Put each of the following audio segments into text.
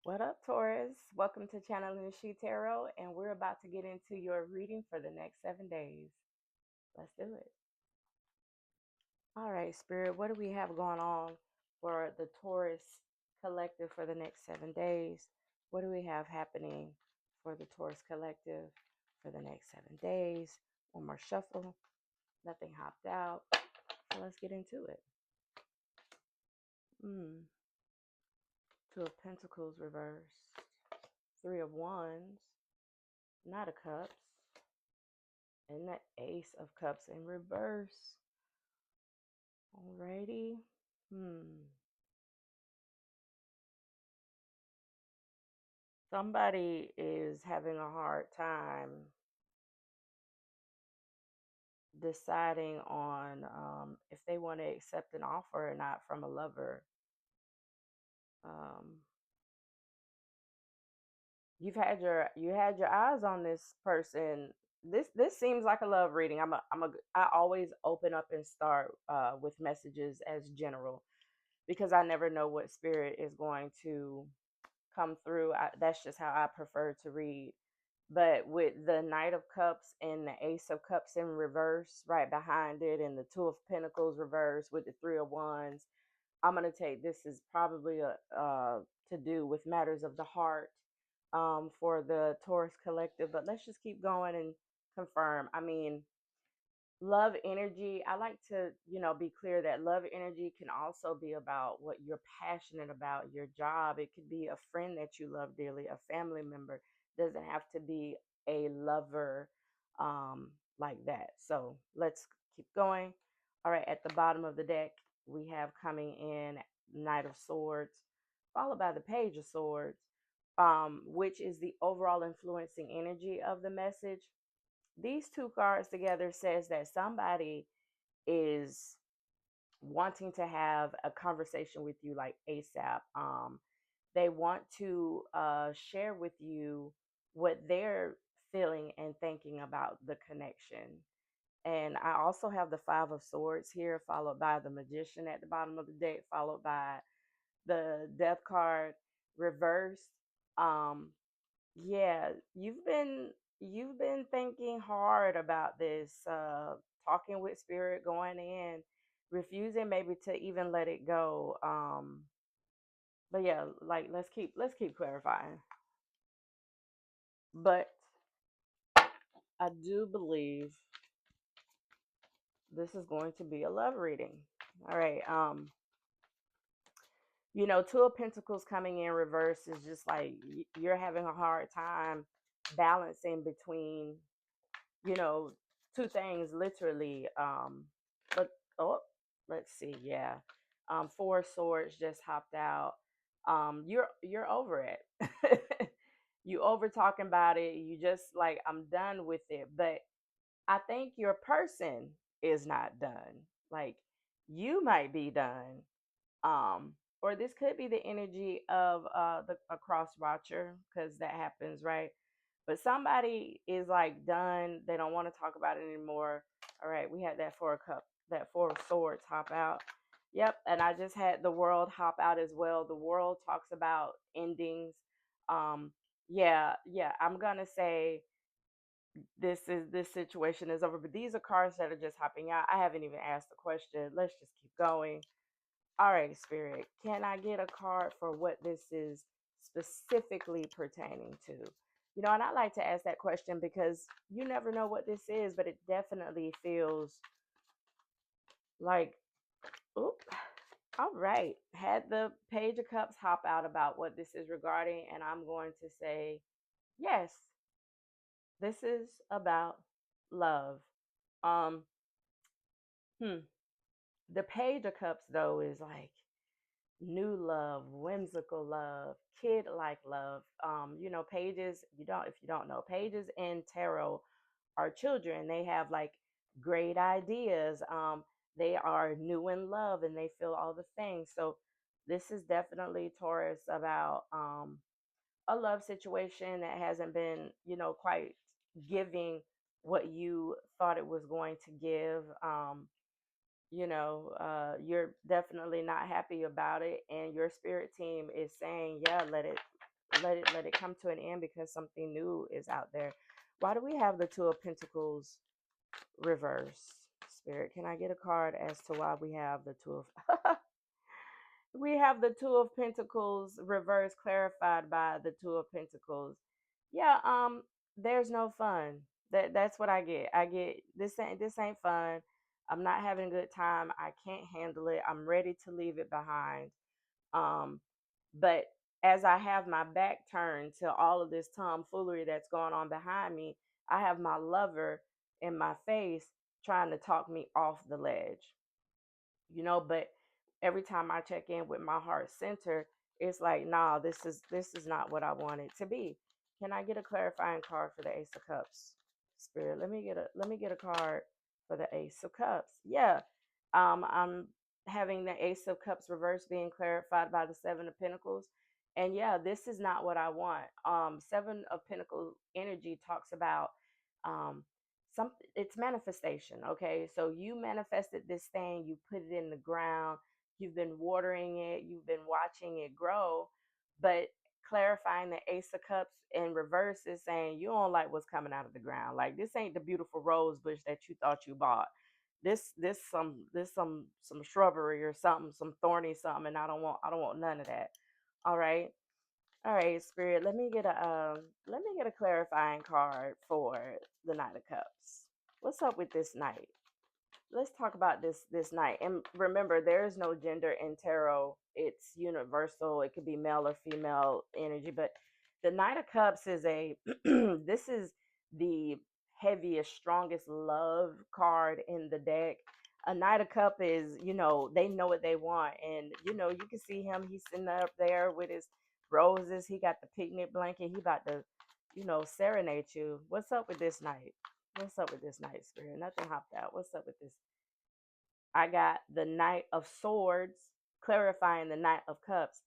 What up, Taurus? Welcome to Channeling She Tarot, and we're about to get into your reading for the next 7 days. Let's do it. All right, Spirit, what do we have going on for the Taurus collective for the next 7 days? What do we have happening for the Taurus collective for the next 7 days? One more shuffle. Nothing hopped out. So let's get into it. Two of Pentacles reversed. Three of Wands. Knight of Cups. And the Ace of Cups in reverse. Alrighty. Somebody is having a hard time deciding on if they want to accept an offer or not from a lover. Um, you had your eyes on this person. This seems like a love reading. I always open up and start with messages as general because I never know what spirit is going to come through. That's just how I prefer to read. But with the Knight of Cups and the Ace of Cups in reverse right behind it, and the Two of Pentacles reverse with the Three of Wands, I'm going to take this is probably to do with matters of the heart for the Taurus collective. But let's just keep going and confirm. I mean, love energy, I like to be clear that love energy can also be about what you're passionate about, your job. It could be a friend that you love dearly, a family member. Doesn't have to be a lover like that. So let's keep going. All right, at the bottom of the deck we have coming in Knight of Swords followed by the Page of Swords, which is the overall influencing energy of the message. These two cards together says that somebody is wanting to have a conversation with you like ASAP. They want to share with you what they're feeling and thinking about the connection. And I also have the Five of Swords here, followed by the Magician at the bottom of the deck, followed by the Death card reversed. Um, yeah, you've been thinking hard about this, talking with spirit, going in, refusing maybe to even let it go. But yeah, like let's keep clarifying. But I do believe this is going to be a love reading. All right. Two of Pentacles coming in reverse is just like you're having a hard time balancing between you know, two things literally. But oh, let's see, yeah. Four Swords just hopped out. You're over it. You over talking about it. You just like, I'm done with it. But I think your person is not done. Like, you might be done. Um, or this could be the energy of a cross watcher, because that happens, right? But somebody is like done. They don't want to talk about it anymore. All right, we had that Four of Swords hop out. Yep, and I just had the World hop out as well. The World talks about endings. Um, yeah, I'm gonna say this situation is over. But these are cards that are just hopping out. I haven't even asked the question. Let's just keep going. All right, Spirit, can I get a card for what this is specifically pertaining to? And I like to ask that question because you never know what this is, but it definitely feels like, oop. All right. Had the Page of Cups hop out about what this is regarding, and I'm going to say, yes, this is about love. Um, hmm. The Page of Cups, though, is like new love, whimsical love, kid like love. Pages, if you don't know, pages in tarot are children. They have like great ideas. They are new in love and they feel all the things. So this is definitely Taurus about a love situation that hasn't been, quite giving what you thought it was going to give. You're definitely not happy about it, and your spirit team is saying, yeah, let it let it come to an end because something new is out there. Why do we have the Two of Pentacles reverse? Spirit, can I get a card as to why we have the two of we have the Two of Pentacles reverse clarified by the Two of Pentacles. Yeah, there's no fun. That's what I get. I get this ain't fun. I'm not having a good time. I can't handle it. I'm ready to leave it behind. Um, but as I have my back turned to all of this tomfoolery that's going on behind me, I have my lover in my face trying to talk me off the ledge, but every time I check in with my heart center, it's like, nah, this is not what I want it to be. Can I get a clarifying card for the Ace of Cups? Spirit, let me get a card for the Ace of Cups. Yeah. I'm having the Ace of Cups reverse being clarified by the Seven of Pentacles. And yeah, this is not what I want. Seven of Pentacles energy talks about um something, it's manifestation. Okay, so you manifested this thing, you put it in the ground, you've been watering it, you've been watching it grow, but clarifying the Ace of Cups in reverse is saying you don't like what's coming out of the ground. Like, this ain't the beautiful rose bush that you thought you bought. This some shrubbery or something, some thorny something, and I don't want none of that. All right. All right, Spirit, let me get a clarifying card for the Knight of Cups. What's up with this night? Let's talk about this night. And remember, there is no gender in tarot. It's universal. It could be male or female energy, but the Knight of Cups is a this is the heaviest, strongest love card in the deck. A Knight of Cup is, they know what they want, and you can see him. He's sitting up there with his roses. He got the picnic blanket. He about to, serenade you. What's up with this night? What's up with this night, Spirit? Nothing hopped out. What's up with this? I got the Knight of Swords clarifying the Knight of Cups.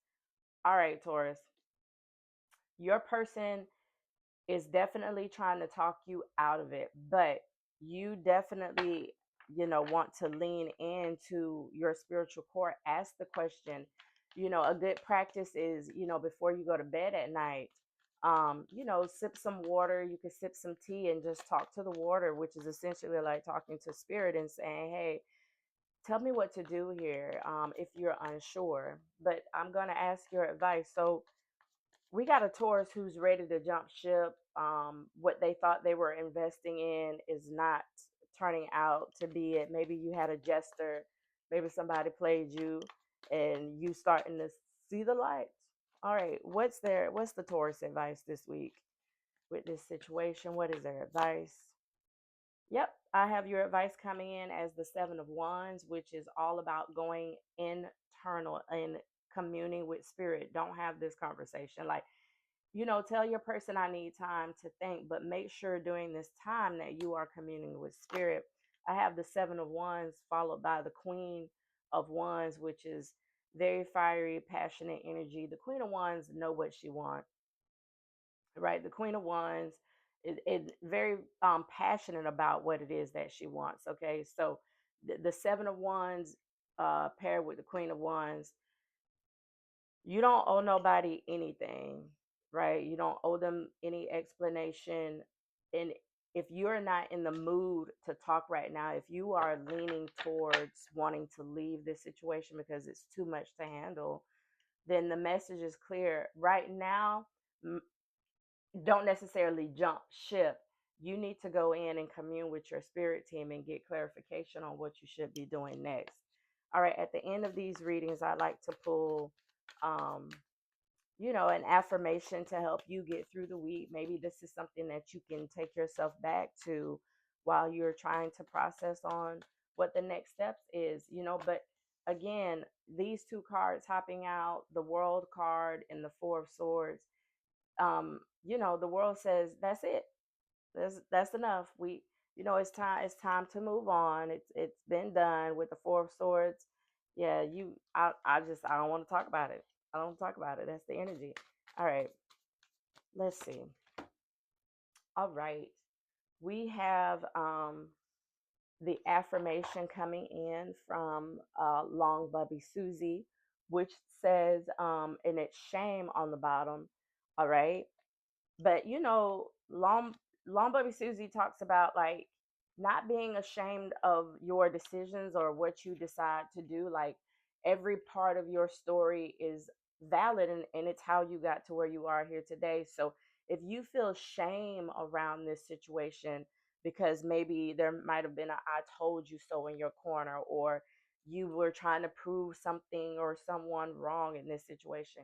All right, Taurus, your person is definitely trying to talk you out of it, but you definitely, want to lean into your spiritual core. Ask the question. A good practice is, before you go to bed at night, sip some water. You can sip some tea and just talk to the water, which is essentially like talking to spirit and saying, hey, tell me what to do here, if you're unsure, but I'm going to ask your advice. So we got a Taurus who's ready to jump ship. What they thought they were investing in is not turning out to be it. Maybe you had a jester, maybe somebody played you, and you starting to see the light. All right, what's the Taurus advice this week with this situation? What is their advice? Yep, I have your advice coming in as the Seven of Wands, which is all about going internal and communing with spirit. Don't have this conversation. Like, tell your person I need time to think, but make sure during this time that you are communing with spirit. I have the Seven of Wands followed by the Queen of Wands, which is very fiery, passionate energy. The Queen of Wands know what she wants, right? The Queen of Wands is very passionate about what it is that she wants. Okay, so the Seven of Wands paired with the Queen of Wands, you don't owe nobody anything, right? You don't owe them any explanation. And if you're not in the mood to talk right now, if you are leaning towards wanting to leave this situation because it's too much to handle, then the message is clear. Right now, don't necessarily jump ship. You need to go in and commune with your spirit team and get clarification on what you should be doing next. All right, at the end of these readings, I like to pull, um, an affirmation to help you get through the week. Maybe this is something that you can take yourself back to while you're trying to process on what the next steps is, but again, these two cards hopping out, the World card and the Four of Swords, the world says that's it. That's enough. It's time to move on. It's been done with the Four of Swords. Yeah, I don't want to talk about it. I don't talk about it. That's the energy. All right. Let's see. All right. We have the affirmation coming in from Long Bubby Susie, which says, and it's shame on the bottom. All right. But Long Baby Susie talks about like not being ashamed of your decisions or what you decide to do. Like every part of your story is valid, and it's how you got to where you are here today. So if you feel shame around this situation because maybe there might have been a I told you so in your corner, or you were trying to prove something or someone wrong in this situation,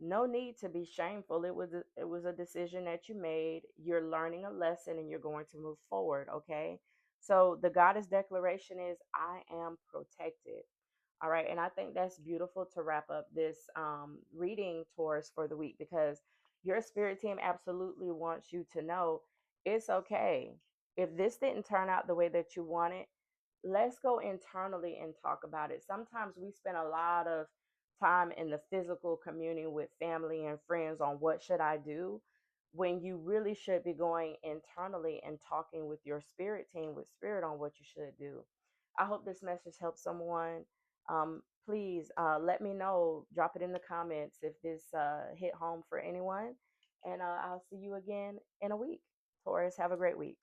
no need to be shameful. It was a decision that you made. You're learning a lesson and you're going to move forward, okay? So the goddess declaration is I am protected. All right, and I think that's beautiful to wrap up this reading, Taurus, for the week, because your spirit team absolutely wants you to know it's okay. If this didn't turn out the way that you wanted, let's go internally and talk about it. Sometimes we spend a lot of time in the physical communing with family and friends on what should I do, when you really should be going internally and talking with your spirit team, with spirit, on what you should do. I hope this message helps someone. Please let me know, drop it in the comments if this hit home for anyone, and I'll see you again in a week. Taurus, have a great week.